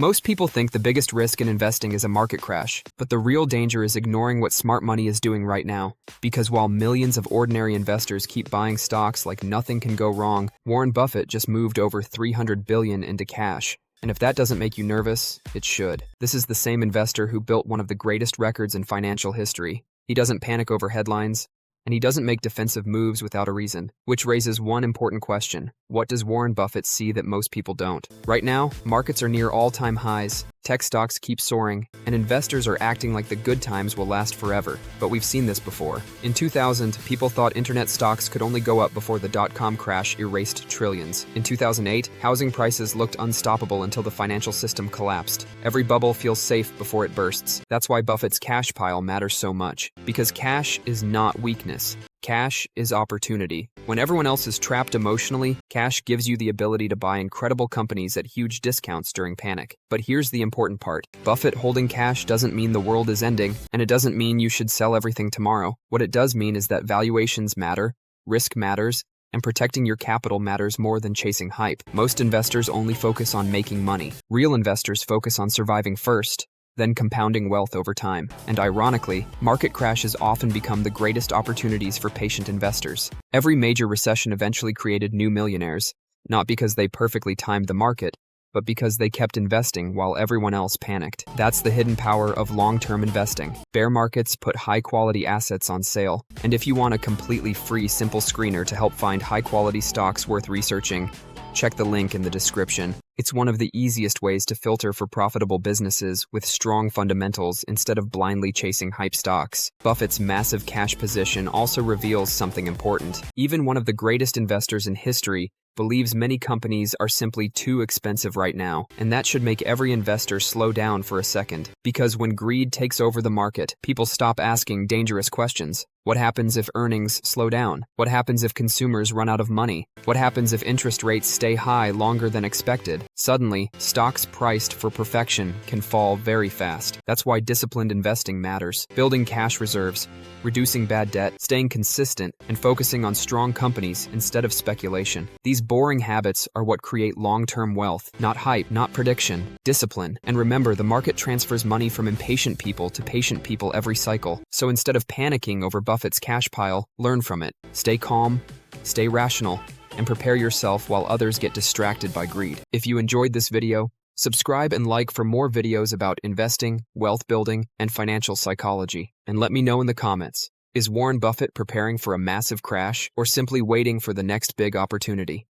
Most people think the biggest risk in investing is a market crash, but the real danger is ignoring what smart money is doing right now. Because while millions of ordinary investors keep buying stocks like nothing can go wrong, Warren Buffett just moved over $300 billion into cash. And if that doesn't make you nervous, it should. This is the same investor who built one of the greatest records in financial history. He doesn't panic over headlines, and he doesn't make defensive moves without a reason. Which raises one important question. What does Warren Buffett see that most people don't? Right now, markets are near all-time highs, tech stocks keep soaring, and investors are acting like the good times will last forever. But we've seen this before. In 2000, people thought internet stocks could only go up before the dot-com crash erased trillions. In 2008, housing prices looked unstoppable until the financial system collapsed. Every bubble feels safe before it bursts. That's why Buffett's cash pile matters so much. Because cash is not weakness. Cash is opportunity. When everyone else is trapped emotionally, cash gives you the ability to buy incredible companies at huge discounts during panic. But here's the important part. Buffett holding cash doesn't mean the world is ending, and it doesn't mean you should sell everything tomorrow. What it does mean is that valuations matter, risk matters, and protecting your capital matters more than chasing hype. Most investors only focus on making money. Real investors focus on surviving first, then compounding wealth over time. And ironically, market crashes often become the greatest opportunities for patient investors. Every major recession eventually created new millionaires, not because they perfectly timed the market, but because they kept investing while everyone else panicked. That's the hidden power of long-term investing. Bear markets put high-quality assets on sale. And if you want a completely free, simple screener to help find high-quality stocks worth researching, check the link in the description. It's one of the easiest ways to filter for profitable businesses with strong fundamentals instead of blindly chasing hype stocks. Buffett's massive cash position also reveals something important. Even one of the greatest investors in history believes many companies are simply too expensive right now, and that should make every investor slow down for a second. Because when greed takes over the market, people stop asking dangerous questions. What happens if earnings slow down? What happens if consumers run out of money? What happens if interest rates stay high longer than expected? Suddenly, stocks priced for perfection can fall very fast. That's why disciplined investing matters. Building cash reserves, reducing bad debt, staying consistent, and focusing on strong companies instead of speculation. These boring habits are what create long-term wealth. Not hype, not prediction, discipline. And remember, the market transfers money from impatient people to patient people every cycle. So instead of panicking over Buffett's cash pile, learn from it. Stay calm, stay rational, and prepare yourself while others get distracted by greed. If you enjoyed this video, subscribe and like for more videos about investing, wealth building, and financial psychology. And let me know in the comments, is Warren Buffett preparing for a massive crash or simply waiting for the next big opportunity?